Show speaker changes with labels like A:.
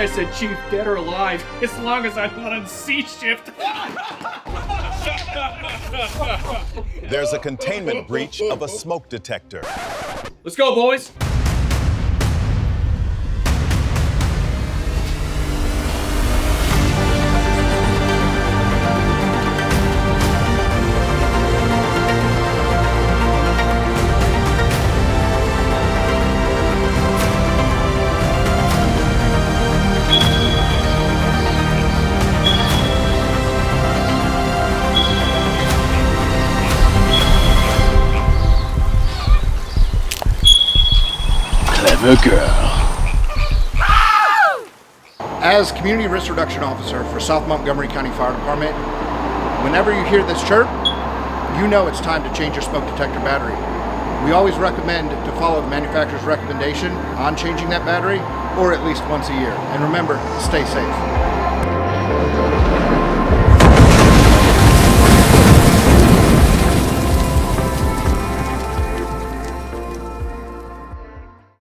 A: I said chief, dead or alive, as long as I'm not on C-shift.
B: There's a containment breach of a smoke detector.
A: Let's go, boys.
C: Clever girl.
D: As Community Risk Reduction Officer for South Montgomery County Fire Department, whenever you hear this chirp, you know it's time to change your smoke detector battery. We always recommend to follow the manufacturer's recommendation on changing that battery, or at least once a year. And remember, stay safe.